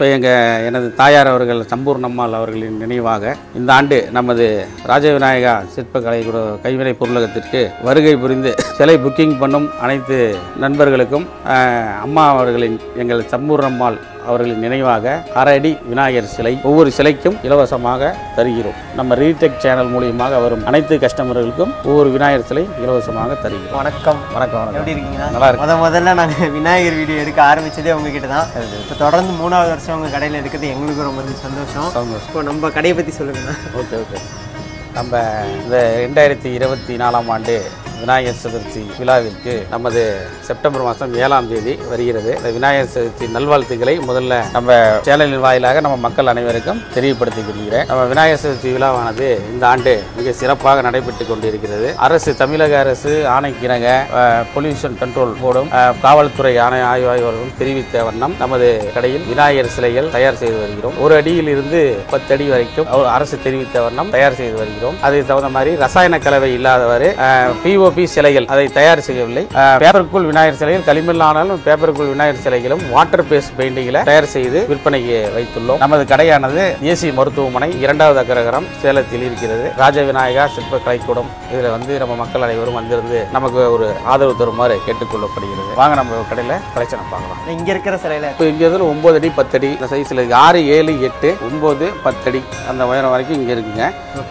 இப்போ எனது தாயார் அவர்கள் சம்பூர்ணம்மாள் அவர்களின் நினைவாக இந்த ஆண்டு நமது ராஜவிநாயகா சிற்பக்கலை கைவினை பொருளகத்திற்கு வருகை புரிந்து சிலை புக்கிங் பண்ணும் அனைத்து நண்பர்களுக்கும் அம்மா அவர்களின் எங்கள் சம்பூர்ணம்மாள் அவர்களின் நினைவாக 6 அடி விநாயகர் சிலை ஒவ்வொரு சிலைக்கும் இலவசமாக தருகிறோம். நம்ம ரீடெக் சேனல் மூலியமாக வரும் அனைத்து கஸ்டமர்களுக்கும் ஒவ்வொரு விநாயகர் சிலை இலவசமாக தருகிறோம். வணக்கம். வணக்கம். எப்படி இருக்கீங்க? நல்லா இருக்கு. முதல்ல நாங்கள் விநாயகர் வீடியோ எடுக்க ஆரம்பிச்சதே உங்ககிட்ட தான். இப்போ தொடர்ந்து 3வது வருஷம் உங்கள் கடையில் இருக்கிறது எங்களுக்கு ரொம்ப சந்தோஷம். இப்போ நம்ம கடையை பற்றி சொல்லுங்கண்ணா. ஓகே. நம்ம இந்த 2024ஆம் ஆண்டு விநாயகர் சதுர்த்தி விழாவிற்கு நமது செப்டம்பர் மாதம் 7ஆம் தேதி வருகிறது. இந்த விநாயகர் சதுர்த்தி நல்வாழ்த்துக்களை முதல்ல நம்ம சேனலின் வாயிலாக நம்ம மக்கள் அனைவருக்கும் தெரியப்படுத்திக் கொள்கிறேன். நம்ம விநாயகர் சதுர்த்தி விழாவானது இந்த ஆண்டு மிக சிறப்பாக நடைபெற்றுக் கொண்டிருக்கிறது. தமிழக அரசு ஆணைக்கிணங்க பொல்யூஷன் கண்ட்ரோல் போர்டும் காவல்துறை ஆய்வாளர்களும் தெரிவித்த வண்ணம் நமது கடையில் விநாயகர் சிலைகள் தயார் செய்து வருகிறோம். 1 அடியில் இருந்து 10 அடி வரைக்கும் அரசு தெரிவித்த வண்ணம் தயார் செய்து வருகிறோம். அதுக்கு தகுந்த மாதிரி ரசாயன கலவை இல்லாதவாறு POP சிலைகள் அதை தயார் செய்யவில்லை. பேப்பருக்குள் விநாயகர் சிலைகள் களிமண் ஆனாலும் பேப்பருக்குள் விநாயகர் சிலைகளும் வாட்டர் பேஸ்ட் பெயிண்டிங்கில் தயார் செய்து விற்பனைக்கு வைத்துள்ளோம். நமது கடையானது ஏசி மருத்துவமனை 2வது அக்ரஹாரம் சேலத்தில் இருக்கிறது. ராஜவிநாயகா சிற்ப கலைக்கூடம். இதில் நம்ம மக்கள் அனைவரும் வந்திருந்து நமக்கு ஒரு ஆதரவு தருமாறு கேட்டுக்கொள்ளப்படுகிறது. வாங்க நம்ம கடையில் கலெக்ஷனை பார்க்கலாம். இங்க இருக்கிற சிலையில இப்போ இங்க 9 அடி 10 அடி இந்த சைஸ்ல 6, 7, 8, 9, 10 அடி அந்த உயரம் வரைக்கும் இங்க இருக்குங்க.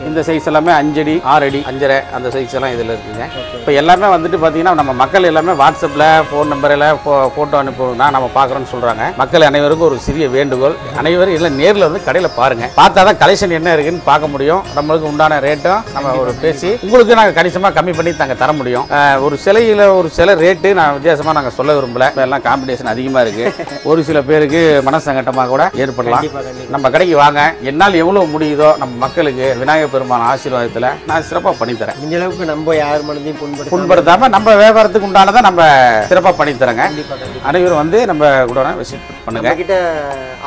இந்த சைஸ் எல்லாமே 5 அடி 6 அடி 5.5 அந்த சைஸ் எல்லாம் இதுல இருக்குங்க. இப்போ எல்லாமே பார்த்தீங்கன்னா நம்ம மக்கள் எல்லாமே வாட்ஸ்அப்பில் ஃபோன் நம்பரில் ஃபோட்டோ அனுப்புனா நம்ம பார்க்குறோன்னு சொல்கிறாங்க. மக்கள் அனைவருக்கும் ஒரு சிறிய வேண்டுகோள், அனைவரும் இல்லை நேரில் வந்து கடையில் பாருங்கள். பார்த்தா தான் கலெக்ஷன் என்ன இருக்குன்னு பார்க்க முடியும். நம்மளுக்கு உண்டான ரேட்டும் நம்ம ஒரு பேசி உங்களுக்கு நாங்கள் கணிசமாக கம்மி பண்ணி நாங்கள் தர முடியும். ஒரு சில ரேட்டு நான் வித்தியாசமாக நாங்கள் சொல்ல விரும்பல. எல்லாம் காம்படிஷன் அதிகமாக இருக்குது. ஒரு சில பேருக்கு மனசங்கட்டமாக கூட ஏற்படலாம். நம்ம கடைக்கு வாங்க. என்னால் எவ்வளோ முடியுதோ நம்ம மக்களுக்கு விநாயகர் பெருமான் ஆசீர்வாதத்தில் நான் சிறப்பாக பண்ணித்தரேன். இந்த அளவுக்கு நம்ம யார் மனதையும் புண்படுத்தாம நம்ம வியாபாரத்துக்கு உண்டானதை நம்ம சிறப்பாக பண்ணி தரங்க. அனைவரும் வந்து நம்ம கூட விசிட் பண்ணுங்க.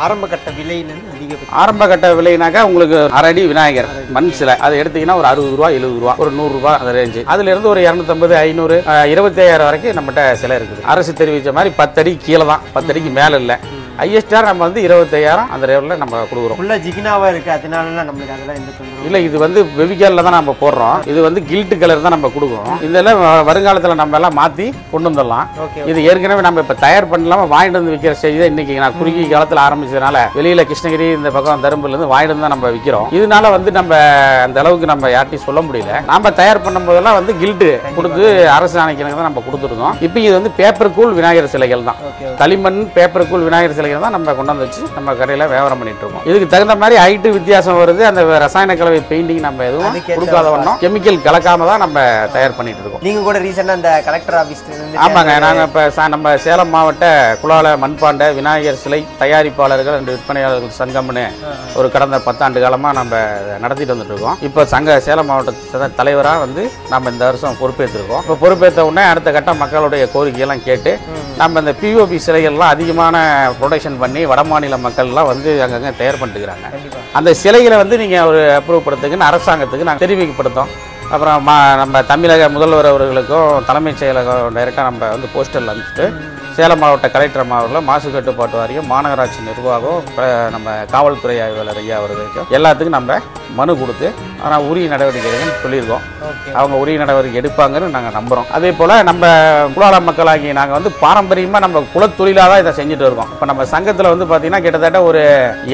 ஆரம்ப கட்ட விலையிலிருந்து ஆரம்ப கட்ட விலைனாக்கா உங்களுக்கு 6 அடி விநாயகர் மண் சிலை அதை எடுத்தீங்கன்னா ஒரு 60 ரூபா 70 ரூபா ஒரு 100 ரூபா அந்த ரேஞ்சு. அதுல இருந்து ஒரு 250 500 25,000 வரைக்கும் நம்மகிட்ட சிலை இருக்குது. அரசு தெரிவித்த மாதிரி 10 அடி கீழே தான், 10 அடிக்கு மேல இல்லை. ஐஎஸ்ஆர் நம்ம வந்து 25,000 அந்த ரேட்ல நம்ம கொடுக்குறோம். ஃபுல்லா ஜிகினாவா இருக்கு. அதனால நம்மளுக்கு அதெல்லாம் எந்த தொந்தரவும் இல்லை. இது வந்து வெவிகாலில் தான் நம்ம போடுறோம். இது வந்து கில்ட் கலர் தான் நம்ம கொடுக்குறோம். இதெல்லாம் வருங்காலத்தில் நம்ம எல்லாம் மாற்றி கொண்டு வந்துடலாம். இது ஏற்கனவே நம்ம இப்போ தயார் பண்ணலாம வாங்கிட்டு வந்து விற்கிற ஸ்டேஜ் தான். இன்னைக்கு நான் குறுகிய காலத்தில் ஆரம்பிச்சதுனால வெளியில கிருஷ்ணகிரி இந்த பக்கம் தருமபுரிலேருந்து வாங்கிட்டு வந்து தான் நம்ம விற்கிறோம். இதனால வந்து நம்ம அந்த அளவுக்கு நம்ம யார்ட்டையும் சொல்ல முடியல. நம்ம தயார் பண்ணும் போதெல்லாம் வந்து கில்ட் கொடுத்து அரசு ஆணைக்கிணங்க தான் நம்ம கொடுத்துருக்கோம். இப்போ இது வந்து பேப்பர் கூல் விநாயகர் சிலைகள் தான். களிமண் பேப்பர் கூல் விநாயகர் தான் நம்ம கொண்டு வந்து வச்சு நம்ம கடையில் வியாபாரம் பண்ணிட்டு இருக்கோம். இதுக்கு தகுந்த மாதிரி ஹைட்டு வித்தியாசம் வருது. அந்த ரசாயன கலவை பெயிண்டிங் நம்ம எதுவும் கொடுக்காத வண்ணம் கெமிக்கல் கலக்காம தான் நம்ம தயார் பண்ணிட்டு இருக்கோம். நீங்க கூட ரீசெண்டா அந்த கலெக்டர் ஆபீஸ்ல இருந்து ஆமாங்க. நாங்க இப்ப நம்ம சேலம் மாவட்ட குலால மண்பாண்ட விநாயகர் சிலை தயாரிப்பாளர்கள் and விற்பனையாளர்கள் சங்கம்னு ஒரு கடந்த 10 ஆண்டு காலமா நம்ம நடத்திட்டு வந்துட்டு இருக்கோம். இப்போ சேலம் மாவட்ட தலைவராக வந்து நம்ம இந்த வருஷம் பொறுப்பேற்றிருக்கோம். இப்போ பொறுப்பேற்ற உடனே அடுத்த கட்டம் மக்களுடைய கோரிக்கையெல்லாம் கேட்டு நம்ம இந்த POP சிலைகள்லாம் அதிகமான ப்ரொடக்ஷன் பண்ணி வட மாநில மக்கள்லாம் வந்து அங்கங்கே தயார் பண்ணிட்டுக்கிறாங்க. அந்த சிலைகளை வந்து நீங்கள் ஒரு அப்ரூவ் படுத்துக்குன்னு அரசாங்கத்துக்கு நாங்கள் தெரிவிக்கப்படுத்தோம். அப்புறம் நம்ம தமிழக முதல்வர் அவர்களுக்கும் தலைமைச் செயலகம் டைரெக்டாக நம்ம வந்து போஸ்டரில் அனுப்பிச்சிட்டு சேலம் மாவட்ட கலெக்டர் மாவட்டத்தில் மாசு கட்டுப்பாட்டு வாரியம் மாநகராட்சி நிர்வாகம் நம்ம காவல்துறை ஆய்வாளர் ஐயா அவர்களுக்கும் எல்லாத்துக்கும் நம்ம மனு கொடுத்து ஆனால் உரிய நடவடிக்கைகள் சொல்லியிருக்கோம். அவங்க உரிய நடவடிக்கை எடுப்பாங்கன்னு நாங்கள் நம்புகிறோம். அதே போல் நம்ம குலால மக்களாகி நாங்கள் வந்து பாரம்பரியமாக நம்ம குலத்தொழிலாக தான் இதை செஞ்சுட்டு இருக்கோம். இப்போ நம்ம சங்கத்தில் வந்து பார்த்தீங்கன்னா கிட்டத்தட்ட ஒரு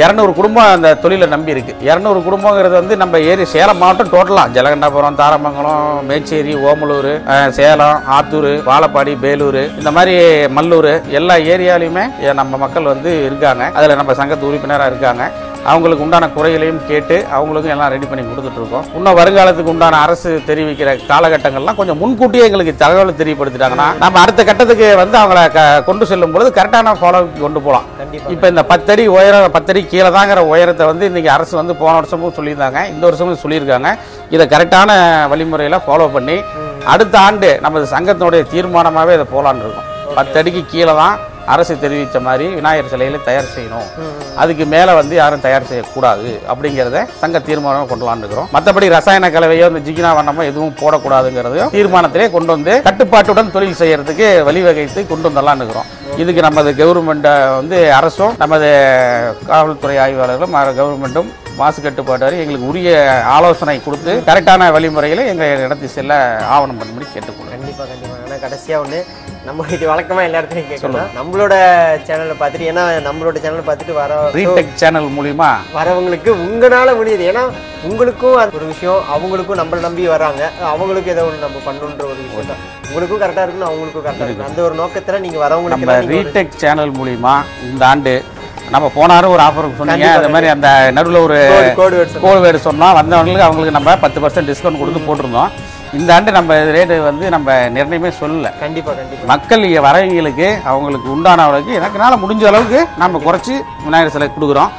200 குடும்பம் அந்த தொழிலை நம்பி இருக்கு. 200 குடும்பங்கிறது வந்து நம்ம சேலம் மாவட்டம் டோட்டலாக ஜலகண்டாபுரம் தாரமங்கலம் மேச்சேரி ஓமலூர் சேலம் ஆத்தூர் வாழப்பாடி பேலூர் இந்த மாதிரி மல்லூர் எல்லா ஏரியாலையுமே நம்ம மக்கள் வந்து இருக்காங்க. அதில் நம்ம சங்கத்து உறுப்பினராக இருக்காங்க. அவங்களுக்கு உண்டான குறைகளையும் கேட்டு அவங்களுக்கும் எல்லாம் ரெடி பண்ணி கொடுத்துட்டு இருக்கோம். இன்னும் வருங்காலத்துக்கு உண்டான அரசு தெரிவிக்கிற காலகட்டங்கள்லாம் கொஞ்சம் முன்கூட்டியே எங்களுக்கு தகவல் தெரியப்படுத்திட்டாங்கன்னா நம்ம அடுத்த கட்டத்துக்கு வந்து அவங்கள கொண்டு செல்லும் பொழுது கரெக்டான ஃபாலோவுக்கு கொண்டு போகலாம். இப்போ இந்த 10 அடி உயரம் 10 அடி கீழே தாங்கிற உயரத்தை வந்து இன்னைக்கு அரசு வந்து போன வருஷமும் சொல்லியிருந்தாங்க, இந்த வருஷமும் சொல்லியிருக்காங்க. இதை கரெக்டான வழிமுறையில் ஃபாலோ பண்ணி அடுத்த ஆண்டு நமது சங்கத்தினுடைய தீர்மானமாகவே இதை போகலான்னு இருக்கும். 10 அடிக்கு கீழே தான் அரசு தெரிவித்த மாதிரி விநாயகர் சிலைகளை தயார் செய்யணும். அதுக்கு மேலே வந்து யாரும் தயார் செய்யக்கூடாது அப்படிங்கிறத சங்க தீர்மானம் கொண்டு வந்துருக்கிறோம். மற்றபடி ரசாயன கலவையோ இந்த ஜிகினா வண்ணமோ எதுவும் போடக்கூடாதுங்கிறதையும் தீர்மானத்திலே கொண்டு வந்து கட்டுப்பாட்டுடன் தொழில் செய்யறதுக்கு வழிவகைத்து கொண்டு வந்துடலான்னு இருக்கிறோம். இதுக்கு நமது கவர்மெண்ட் வந்து அரசும் நமது காவல்துறை ஆய்வாளர்களும் கவர்மெண்ட்டும் மாசு கட்டுப்பாடு வரை எங்களுக்கு உரிய ஆலோசனை கொடுத்து கரெக்டான வழிமுறையில் எங்கள் இடத்தை செல்ல ஆவணம் பண்ணும்படி கேட்டுக்கொள்ளும். கண்டிப்பாக. ஆனால் கடைசியாக ஒன்று நம்ம இது வழக்கமாக எல்லா இடத்துலையும் கேட்கலாம். நம்மளோட சேனலை பார்த்துட்டு, ஏன்னா நம்மளோட சேனலை பார்த்துட்டு வர ரீடெக் சேனல் மூலிமா வரவங்களுக்கு உங்களால் முடியுது. ஏன்னா உங்களுக்கும் அது ஒரு விஷயம், அவங்களுக்கும் நம்மளை நம்பி வராங்க, அவங்களுக்கும் ஏதோ ஒன்று நம்ம பண்ணுன்ற ஒரு விஷயம் தான். உங்களுக்கும் கரெக்டாக இருக்கணும், அவங்களுக்கும் கரெக்டாக இருக்கணும். அந்த ஒரு நோக்கத்தில் நீங்கள் வரவங்களுக்கு நம்ம ரீடெக் சேனல் மூலிமா இந்த ஆண்டு நம்ம போனாரும் ஒரு ஆஃபர் சொன்னீங்க, அது மாதிரி அந்த நடுவில் ஒரு கோட் வேர்டு சொன்னால் வந்தவங்களுக்கு அவங்களுக்கு நம்ம 10% டிஸ்கவுண்ட் கொடுத்து போட்டிருந்தோம். இந்த ஆண்டு நம்ம ரேட்டு வந்து நம்ம நிர்ணயமே சொல்லலை. கண்டிப்பாக மக்கள் வரவங்களுக்கு அவங்களுக்கு உண்டான அளவுக்கு எனக்குனால முடிஞ்ச அளவுக்கு நம்ம குறைச்சி விநாயகர் சிலை கொடுக்குறோம்.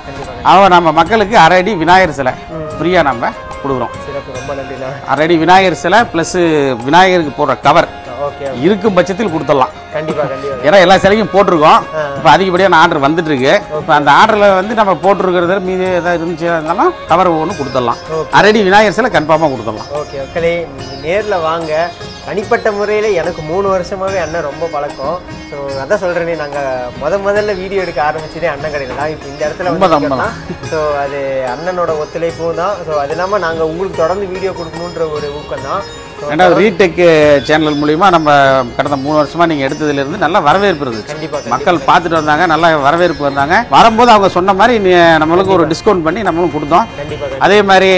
நம்ம மக்களுக்கு அரை அடி விநாயகர் சிலை ஃப்ரீயாக நம்ம கொடுக்குறோம். ரொம்ப நன்றி. அரை அடி விநாயகர் சிலை ப்ளஸ் விநாயகருக்கு போடுற கவர் இருக்கும் பட்சத்தில் கொடுத்துடலாம். ஏன்னா எல்லா சிலையும் போட்டிருக்கோம். இப்போ அதிகப்படியான ஆர்டர் வந்துட்டு இருக்கு. இப்போ அந்த ஆர்டரில் வந்து நம்ம போட்டிருக்கிறது மீது ஏதாவது இருந்துச்சு இருந்தாலும் கவர் ஒன்று கொடுத்துடலாம். அரடி விநாயகர் சிலை கன்ஃபார்மாக கொடுத்துடலாம். ஓகே மக்களே, நேரில் வாங்க. தனிப்பட்ட முறையில் எனக்கு 3 வருஷமாகவே அண்ணன் ரொம்ப பழக்கம். ஸோ அதான் சொல்கிறேனே, நாங்கள் முதல்ல வீடியோ எடுக்க ஆரம்பிச்சதே அண்ணன் கடையில் தான். இப்போ இந்த இடத்துல வந்து ஸோ அது அண்ணனோட ஒத்துழைப்பும் தான். ஸோ அது இல்லாமல் நாங்கள் உங்களுக்கு தொடர்ந்து வீடியோ கொடுக்கணுன்ற ஒரு ஊக்கம் தான். ரெண்டாவது ரீடெக் சேனல் மூலிமா நம்ம கடந்த 3 வருஷமா நீங்கள் எடுத்ததுலேருந்து நல்ல வரவேற்பு இருந்துச்சு. கண்டிப்பாக மக்கள் பார்த்துட்டு வந்தாங்க, நல்ல வரவேற்பு வந்தாங்க. வரும்போது அவங்க சொன்ன மாதிரி நம்மளுக்கு ஒரு டிஸ்கவுண்ட் பண்ணி நம்மளும் கொடுத்தோம். அதே மாதிரி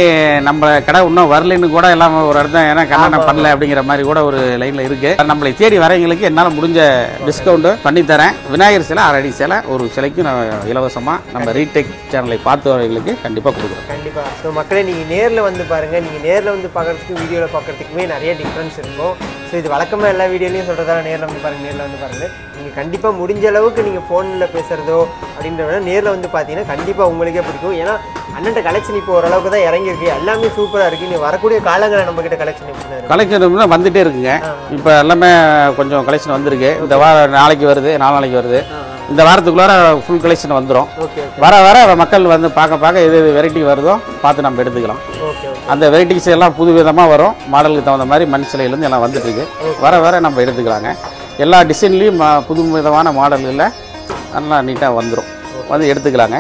நம்ம கடை இன்னும் வரலன்னு கூட எல்லாம் ஒரு அர்த்தம், ஏன்னா கல்யாணம் பண்ணல அப்படிங்கிற மாதிரி கூட ஒரு லைனில் இருக்கு. நம்மளை தேடி வரவங்களுக்கு என்னால் முடிஞ்ச டிஸ்கவுண்ட் பண்ணி தரேன். விநாயகர் சிலை அரடி சிலை ஒரு சிலைக்கு நான் இலவசமாக நம்ம ரீடெக் சேனலை பார்த்து வரவங்களுக்கு கண்டிப்பாக கொடுக்குறோம். கண்டிப்பாக. ஸோ மக்களே, நீங்கள் நேரில் வந்து பாருங்கள். நீங்கள் நேரில் வந்து பார்க்குறதுக்கு வீடியோவில் பார்க்குறதுக்குமே நிறைய டிஃப்ரென்ஸ் இருக்கும். ஸோ இது வழக்கமாக எல்லா வீடியோலையும் சொல்கிறதால நேரில் வந்து பாருங்கள். நேரில் வந்து பாருங்கள். நீங்கள் கண்டிப்பாக முடிஞ்ச அளவுக்கு நீங்கள் ஃபோனில் பேசுகிறதோ அப்படின்ற விட நேரில் வந்து பார்த்தீங்கன்னா கண்டிப்பாக உங்களுக்கே பிடிக்கும். ஏன்னா அண்ணன்ட்ட கலெக்ஷன் இப்போ ஓரளவுக்கு தான் இறங்கியிருக்கு. எல்லாமே சூப்பராக இருக்குது. நீ வரக்கூடிய காலங்களில் நம்மக்கிட்ட கலெக்ஷன் வந்துகிட்டே இருக்குங்க. இப்போ எல்லாமே கொஞ்சம் கலெக்ஷன் வந்திருக்கு. இந்த வாரம் நாளைக்கு வருது, நாளைக்கு வருது. இந்த வாரத்துக்குள்ளார ஃபுல் கலெக்ஷன் வந்துடும். வர வர மக்கள் வந்து பார்க்க எது வெரைட்டி வருதோ பார்த்து நம்ம எடுத்துக்கலாம். அந்த வெரைட்டிஸ் எல்லாம் புது விதமாக வரும். மாடலுக்கு தகுந்த மாதிரி மண் சிலையிலேருந்து எல்லாம் வந்துட்டு இருக்கு. வர வர நம்ம எடுத்துக்கலாங்க. எல்லா டிசைன்லேயும் புது விதமான மாடல்களில் நல்லா நீட்டாக வந்துடும், வந்து எடுத்துக்கலாங்க.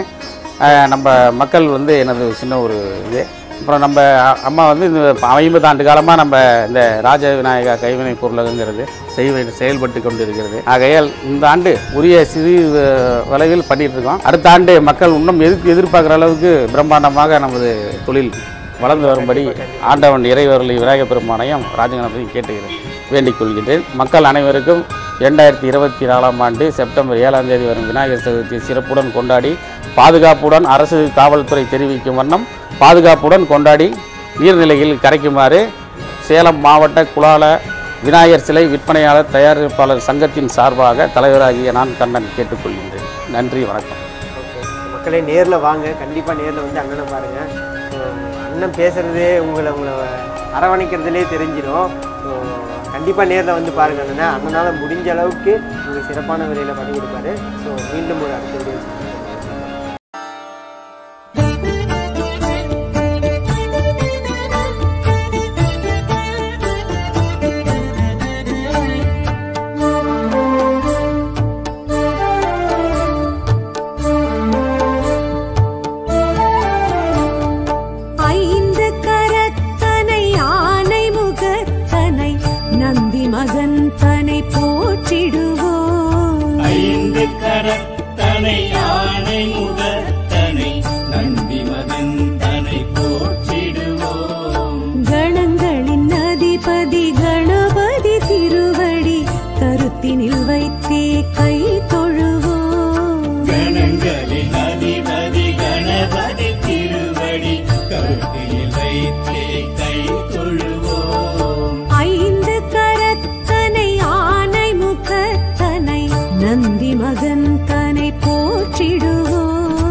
நம்ம மக்கள் வந்து எனது சின்ன ஒரு இது. அப்புறம் நம்ம அம்மா வந்து இந்த 50 ஆண்டு காலமாக நம்ம இந்த ராஜ விநாயகா கைவினை பொருளகங்கிறது செயல்பட்டு கொண்டு இருக்கிறது. ஆகையால் இந்த ஆண்டு உரிய சிறு விலையில் பண்ணிட்டு இருக்கோம். அடுத்த ஆண்டு மக்கள் இன்னும் எதிர்பார்க்குற அளவுக்கு பிரம்மாண்டமாக நமது தொழில் வளர்ந்து வரும்படி ஆண்டவன் இறைவர்களை விநாயகப் பெருமானையும் ராஜகணபதியும் கேட்டுக்கிறேன், வேண்டிக் கொள்கின்றேன். மக்கள் அனைவருக்கும் 2024ஆம் ஆண்டு செப்டம்பர் 7ஆம் தேதி வரும் விநாயகர் சதுர்த்தி சிறப்புடன் கொண்டாடி பாதுகாப்புடன் அரசு காவல்துறை தெரிவிக்கும் வண்ணம் பாதுகாப்புடன் கொண்டாடி நீர்நிலையில் கரைக்குமாறு சேலம் மாவட்ட குலால விநாயகர் சிலை விற்பனையாளர் தயாரிப்பாளர் சங்கத்தின் சார்பாக தலைவராகிய நான் கண்ணன் கேட்டுக்கொள்கின்றேன். நன்றி, வணக்கம். மக்களே, நேரில் வாங்க. கண்டிப்பாக நேரில் வந்து அண்ணனை பாருங்கள். அண்ணன் பேசுகிறதே உங்களை அரவணைக்கிறதுலே தெரிஞ்சிடும். கண்டிப்பாக நேரில் வந்து பாருங்கள் அண்ணன். அண்ணனால் முடிஞ்ச அளவுக்கு உங்களுக்கு சிறப்பான விலையில் பண்ணி கொடுப்பாரு. ஸோ மீண்டும் ஒரு அடுத்த வீடியோ. மகந்தனை போற்றிடுவோம். 5 கரத்தனை யானை முகத்தனை நந்தி மகந்தனை போற்றிடுவோம். கணங்களின் அதிபதி கணபதி திருவடி கருத்தினில் வைத்தே கை தொழுவோம். கணங்களின் அதிபதி கணபதி திருவடி கருத்தினில் வைத்தே கை தொழுவோம். 5 கரத்தனை ஆனை முகத்தனை நந்தி மகந்தனை போற்றிடுவோம்.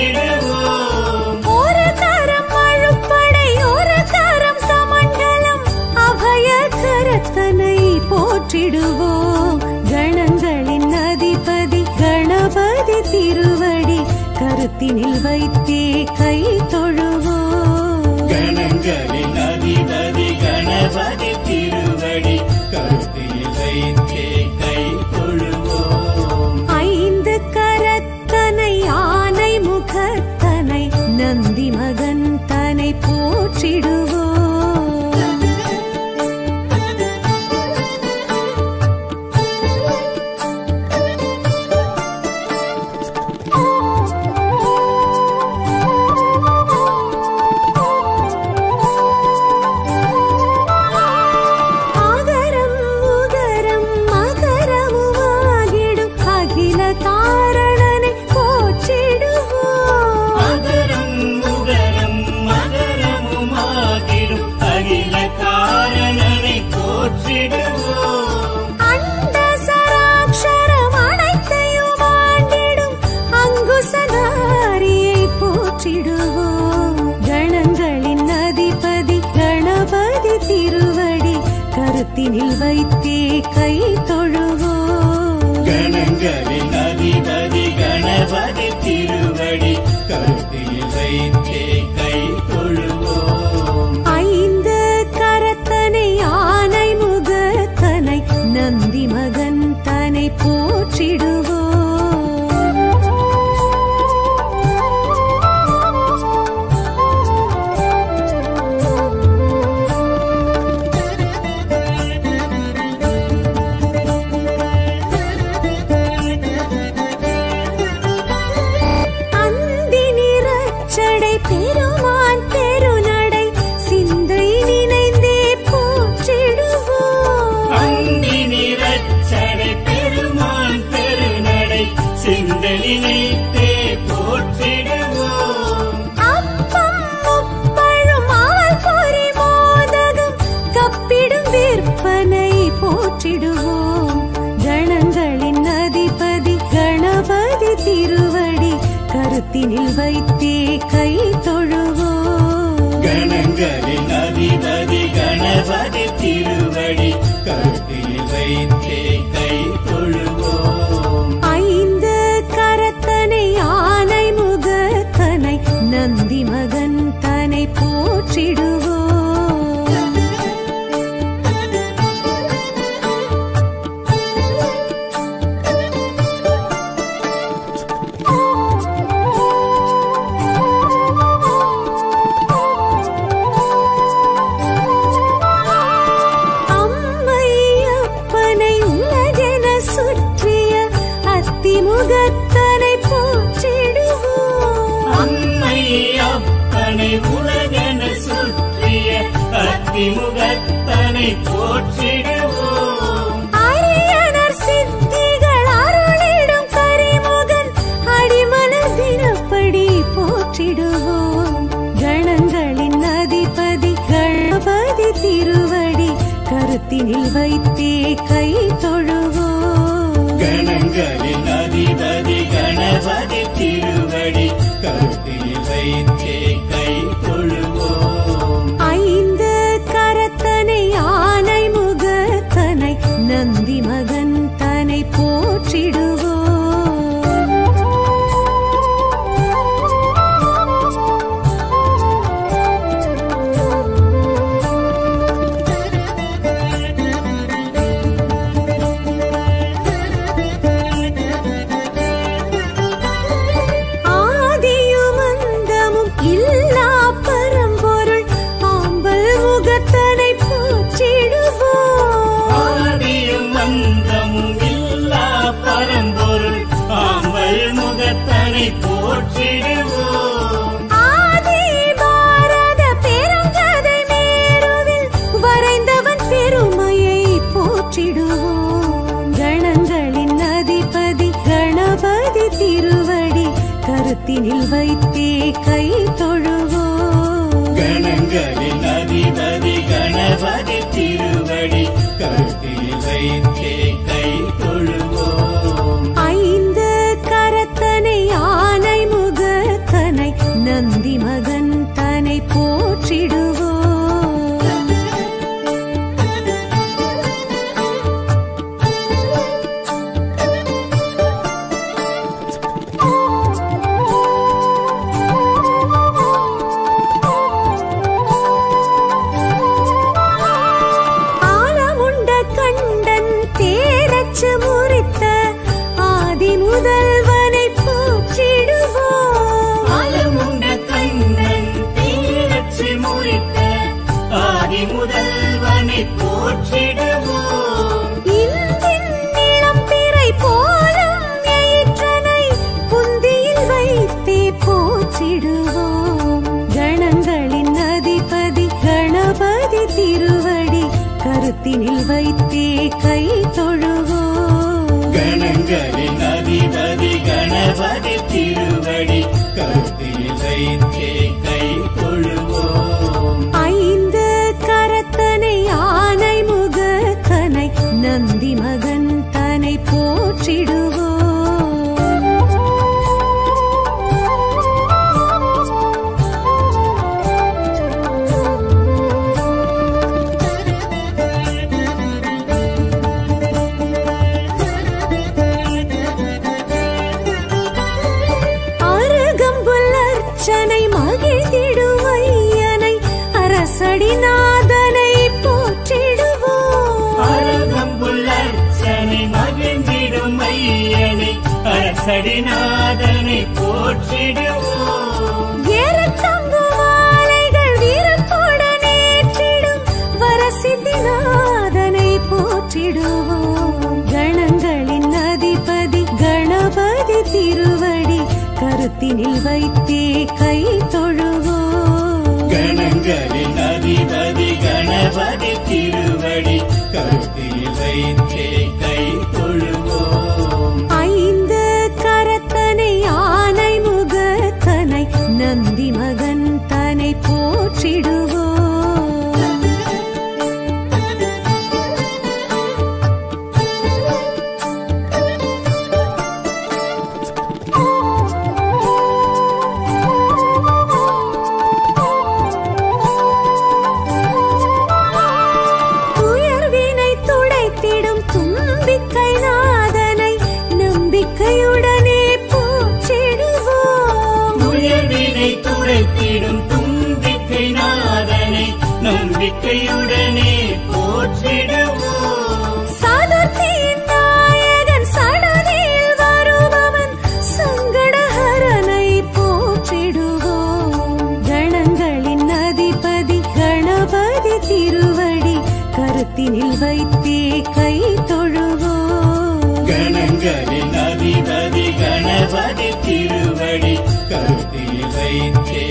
போற்றிடுவோம். ஒரு கரம் அழுப்படை ஒரு கரம் சமண்டலம் அபய கரத்தனை போற்றிடுவோம். கணங்களின் அதிபதி கணபதி திருவடி கருத்தினில் வைத்தே கை தொழுவோம். கணங்களின் அதிபதி கணபதி திருவடி கருத்தில் வைத்தே கை தொழுவோம். ஐந்து கரத்தனை ஆனை முகத்தனை நந்தி மகன் தனை போற்றிடுவோம். கணங்களின் அதிபதி கணபதி திருவடி கருத்தினில் வைத்தே கை தொழுவோம். கணங்களின் அதிபதி கணபதி திருவடி கருத்தில் வைத்தே கை தொழுவோம். ஐந்து கரத்தனை ஆனை முகத்தனை நந்தி மகன் தனை போற்றிடுவோம். பெருமான் பெருநடை சிந்தை நினைந்தே போற்றிடுவோம். அந்தி நிறச்சடை பெருமான் பெருநடை சிந்தை நினைத்தே போற்றிடுவோம். அப்பம் முப்பழும் ஆள் பொறி மோதகம் கப்பிடும் விற்பனை போற்றிடுவோம். கணங்களின் அதிபதி கணபதி திருவடி கருத்தினில் வைத்தே கை தொழுவோம். கணங்களின் அதிபதி கணபதி திருவடி கருத்தில் வைத்தே கை தொழுவோம். ஐந்து கரத்தனை ஆனை முகத்தனை நந்தி மகன் தனை போற்றிடுவோம். முகத்தனை போற்றிடுவோம். அம்மை அப்பனை உலகென சுற்றிய அத்திமுகத்தனை போற்றிடுவோம். அரியனர் சித்திகள் அருளிடும் கரிமுகன் அடிமலர் தினப்படி போற்றிடுவோம். கணங்களின் அதிபதி கணபதி திருவடி கருத்தினில் வைத்தே கை தொழுவோம். கணங்களின் அதிபதி கணபதி திருவடி கருத்தில் வைத்தே கை தொழுவோம். ஐந்து கரத்தனை ஆனை முகத்தனை நந்தி மகன் தனை போற்றிடுவோம். போற்றிடுவோம். ஆதி பாரத பெருங்கதை மேருவில் வரைந்தவன் பெருமையை போற்றிடுவோம். கணங்களின் அதிபதி கணபதி திருவடி கருத்தினில் வைத்தே கை தொழுவோம். கணங்களின் அதிபதி கணபதி திருவடி கருத்தில் வைத்தே கை தொழுவோம். ஐந்து கரத்தனை ஆனை முகத்தனை போற்றிடுவோம். ஆலமுண்ட கண்டன் தேரச்சு முறித்த ஆதி முதல்வனை போற்றிடுவோம். ஆலமுண்ட கண்ணன் தேரச்சு முறித்த ஆதி முதல்வனை போற்றிடுவோம். இந்தின் இளம் பிறை போலும் எயிற்றனை புந்தியில் வைத்தே போற்றிடுவோம். கணங்களின் அதிபதி கணபதி திருவடி கருத்தினில் வைத்தே கை தொழுவோம். கணங்களின் அதிபதி கணபதி திருவடி கருத்தில் வைத்தே கை தொழுவோம். ஐந்து கரத்தனை ஆனை முகத்தனை நந்தி மகன் தனை போற்றிடுவோம். அருகம்புல் அர்ச்சனை மகிழ்ந்திடுவையனை அரசடிநாதனை போற்றிடுவோம். அருகம்புல் அர்ச்சனை மகிழ்ந்திடும் ஐயனை அரசடிநாதனை போற்றிடுவோம். ஏறத்தங்கு மாலைகள் வீரத்துடன் ஏற்றிடும் வரசித்திநாதனை போற்றிடுவோம். கணங்களின் அதிபதி கணபதி திருவடி கருத்தினில் வைத்தே கை தொழுவோம். கணங்களின் அதிபதி கணபதி திருவடி கருத்தில் வைத்தே கை தொழுவோம். ஐந்து கரத்தனை ஆனை முகத்தனை நந்தி மகன் தனை போற்றிடுவோம். துயர்வினை துடைத்திடும் தும்பிக்கை நாதனை நம்பிக்கையுடனே போற்றிடுவோம். உயர்வினை துடைத்திடும் தும்பிக்கை நாதனை நம்பிக்கையுடனே போற்றிடுவோம். சதுர்த்தியின் நாயகன் சடதியில் வருபவன் சங்கடஹரனை போற்றிடுவோம். கணங்களின் அதிபதி கணபதி திருவடி கருத்தினில் வைத்தே கை தொழுவோம். கணங்களின் அதிபதி கணபதி திருவடி கருத்தில் வைத்தே